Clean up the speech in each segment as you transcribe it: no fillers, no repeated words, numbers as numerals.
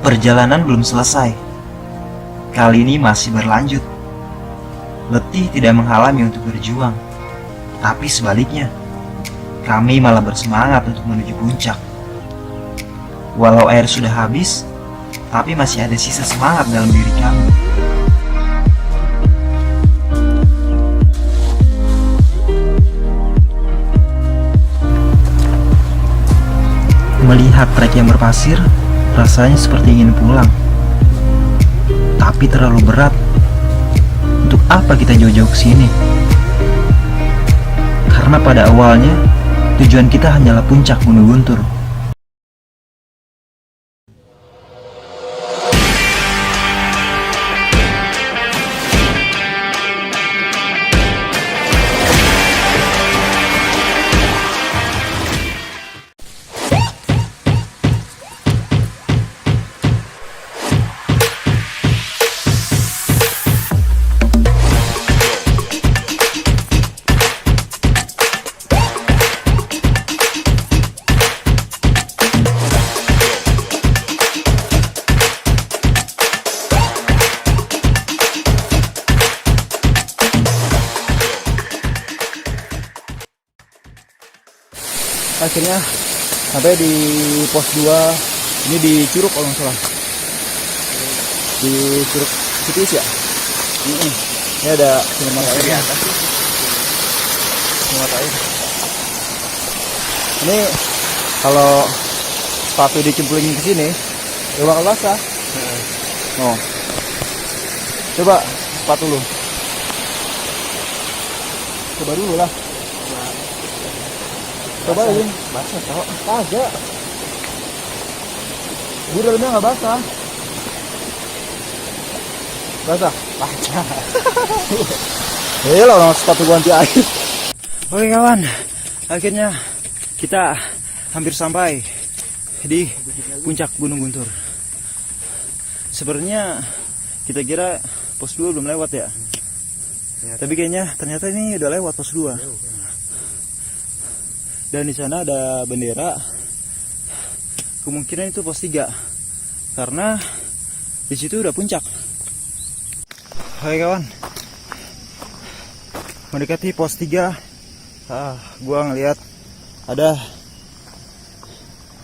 Perjalanan belum selesai. Kali ini masih berlanjut. Letih tidak menghalangi untuk berjuang. Tapi sebaliknya, kami malah bersemangat untuk menuju puncak. Walau air sudah habis, tapi masih ada sisa semangat dalam diri kami. Melihat trek yang berpasir, rasanya seperti ingin pulang. Tapi terlalu berat. Untuk apa kita jauh-jauh ke sini? Karena pada awalnya, tujuan kita hanyalah puncak Gunung Guntur. Akhirnya sampai di pos 2. Ini di Curug kalau nggak salah, di Curug Citis ya. Ini ada sumber air. Sumber air ini kalau sepatu dicemplungin ke sini ya bakal basah. Oh, coba sepatu lu, coba dulu lah. Coba aja. Basah tau? Kagak. Gue dalamnya nggak basah. Basah? Basah. Lah orang sepatu ganti air. Oke kawan, akhirnya kita hampir sampai di puncak Gunung Guntur. Sebenarnya kita kira pos 2 belum lewat ya. Tapi kayaknya ternyata ini udah lewat pos 2. Dan di sana ada bendera. Kemungkinan itu pos 3 karena di situ udah puncak. Hai kawan, mendekati pos 3. Gua ngelihat ada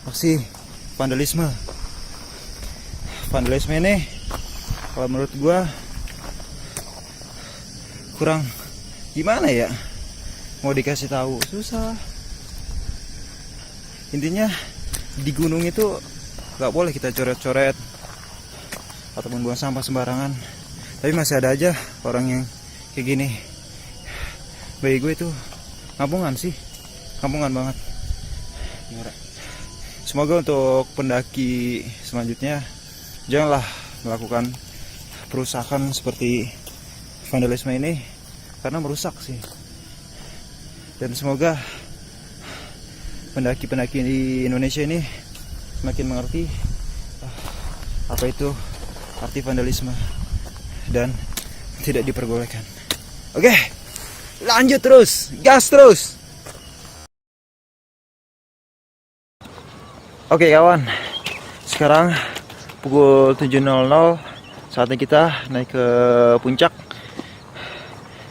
aksi vandalisme. Vandalisme ini kalau menurut gua kurang gimana ya, mau dikasih tahu susah. Intinya di gunung itu gak boleh kita coret-coret ataupun buang sampah sembarangan. Tapi masih ada aja orang yang kayak gini. Bagi gue itu kampungan sih, kampungan banget. Semoga untuk pendaki selanjutnya janganlah melakukan perusakan seperti vandalisme ini, karena merusak sih. Dan semoga pendaki-pendaki di Indonesia ini semakin mengerti apa itu arti vandalisme dan tidak diperbolehkan. Oke, lanjut terus, gas terus. Oke kawan, sekarang pukul 7.00, saatnya kita naik ke puncak.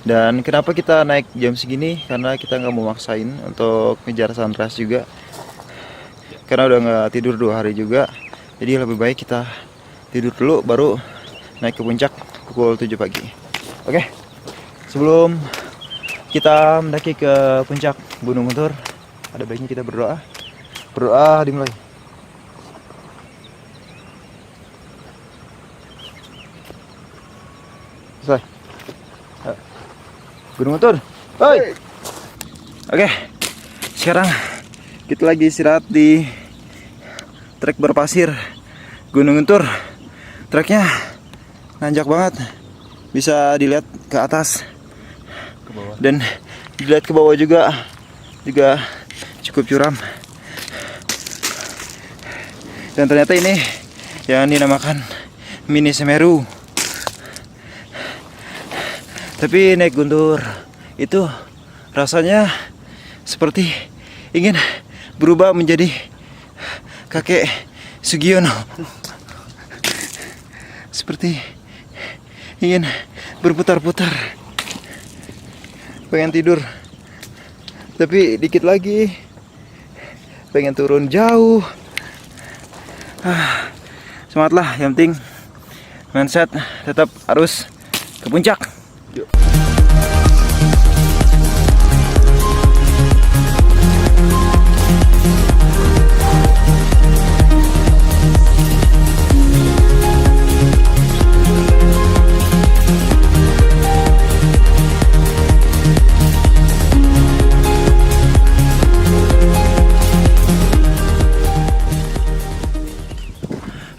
Dan kenapa kita naik jam segini? Karena kita nggak mau maksain untuk ngejar sunrise juga. Karena udah nggak tidur 2 hari juga. Jadi lebih baik kita tidur dulu baru naik ke puncak pukul 7 pagi. Oke, sebelum kita mendaki ke puncak Gunung Guntur, ada baiknya kita berdoa. Berdoa dimulai. Selesai. Gunung Guntur. Hoi. Oke. Sekarang kita lagi istirahat di trek berpasir Gunung Guntur. Treknya nanjak banget. Bisa dilihat ke atas. Ke bawah. Dan dilihat ke bawah juga cukup curam. Dan ternyata ini yang dinamakan Mini Semeru. Tapi naik Guntur itu rasanya seperti ingin berubah menjadi kakek Sugiono. seperti ingin berputar-putar. Pengen tidur, tapi dikit lagi pengen turun jauh. Semangatlah, yang penting mindset tetap harus ke puncak. Yuk.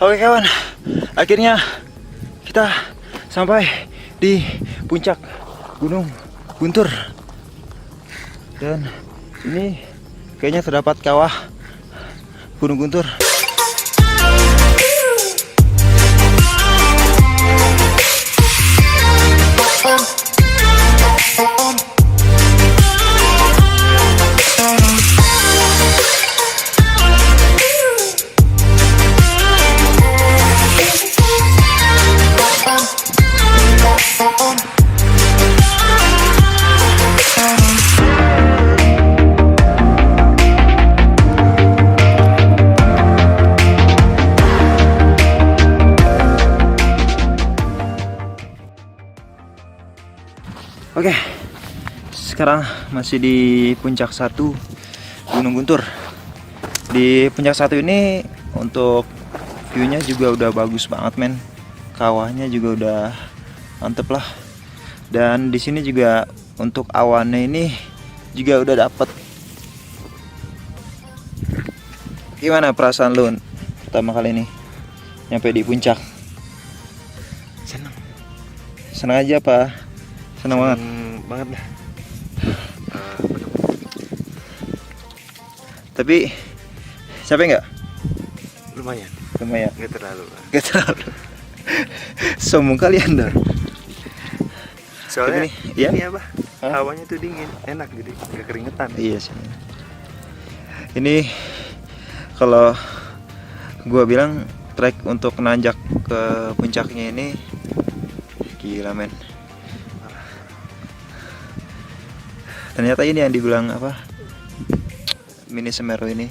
Oke kawan, akhirnya kita sampai di puncak Gunung Guntur. Dan ini kayaknya terdapat kawah Gunung Guntur. Oke, sekarang masih di puncak 1 Gunung Guntur. Di puncak 1 ini untuk view-nya juga udah bagus banget men. Kawahnya juga udah mantep lah. Dan di sini juga untuk awannya ini juga udah dapet. Gimana perasaan lu pertama kali ini nyampe di puncak? Senang. Senang aja apa? Senang banget. Banget lah. Tapi capek nggak? Lumayan. Lumayan. Nggak terlalu. Gak terlalu. Sombong kalian dah. Soalnya ya? ini apa? Hah? Hawanya tuh dingin, enak jadi nggak keringetan. Iya sih. Ini kalau gua bilang trek untuk nanjak ke puncaknya ini gila men. Ternyata ini yang dibilang apa? Mini Semeru ini.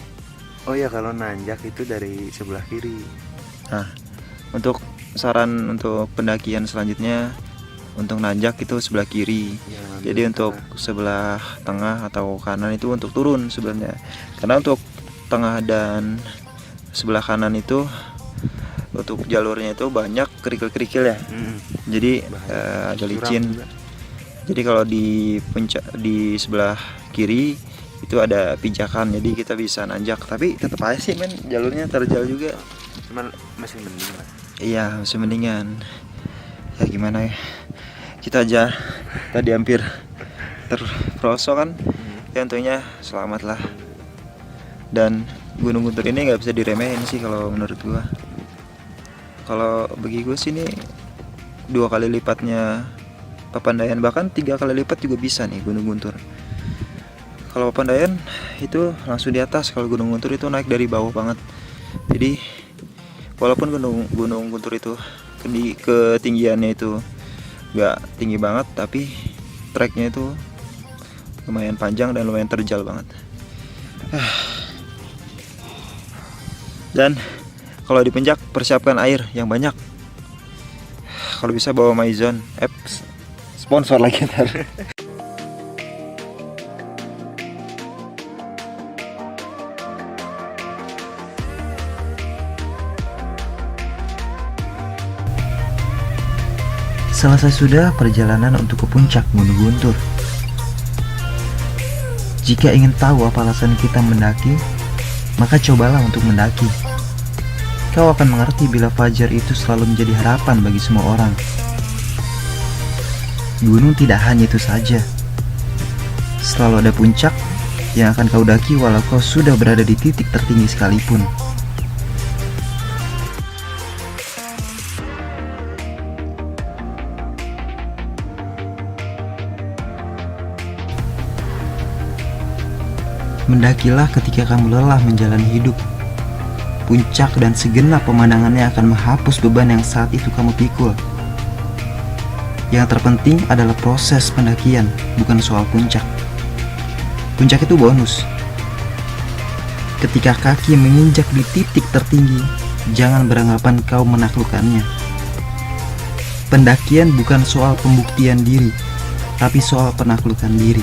Oh ya, kalau nanjak itu dari sebelah kiri. Nah, untuk saran untuk pendakian selanjutnya untuk nanjak itu sebelah kiri. Ya, Jadi untuk sebelah tengah atau kanan itu untuk turun sebenarnya. Karena untuk tengah dan sebelah kanan itu untuk jalurnya itu banyak kerikil-kerikil ya. Jadi ada licin. Jadi kalau di puncak di sebelah kiri itu ada pijakan, jadi kita bisa nanjak. Tapi tetap aja sih men, jalurnya terjal juga. Cuman masih mending lah. Iya, masih mendingan. Ya gimana ya? Kita aja tadi hampir terperosok kan. Ya untungnya selamat lah. Dan Gunung Guntur ini nggak bisa diremehin sih kalau menurut gua. Kalau bagi gue sih ini 2 kali lipatnya Papandayan, bahkan 3 kali lipat juga bisa nih Gunung Guntur. Kalau Papandayan itu langsung di atas, kalau Gunung Guntur itu naik dari bawah banget. Jadi walaupun Gunung Guntur itu ketinggiannya itu nggak tinggi banget, tapi treknya itu lumayan panjang dan lumayan terjal banget. Dan kalau di puncak persiapkan air yang banyak. Kalau bisa bawa Maison, sponsor lagi ntar. Selesai sudah perjalanan untuk ke puncak Gunung Guntur. Jika ingin tahu apa alasan kita mendaki, maka cobalah untuk mendaki. Kau akan mengerti bila fajar itu selalu menjadi harapan bagi semua orang. Gunung tidak hanya itu saja. Selalu ada puncak yang akan kau daki walau kau sudah berada di titik tertinggi sekalipun. Mendakilah ketika kamu lelah menjalani hidup. puncak dan segenap pemandangannya akan menghapus beban yang saat itu kamu pikul. Yang terpenting adalah proses pendakian, bukan soal puncak. Puncak itu bonus. Ketika kaki menginjak di titik tertinggi, jangan beranggapan kau menaklukkannya. Pendakian bukan soal pembuktian diri, tapi soal penaklukan diri.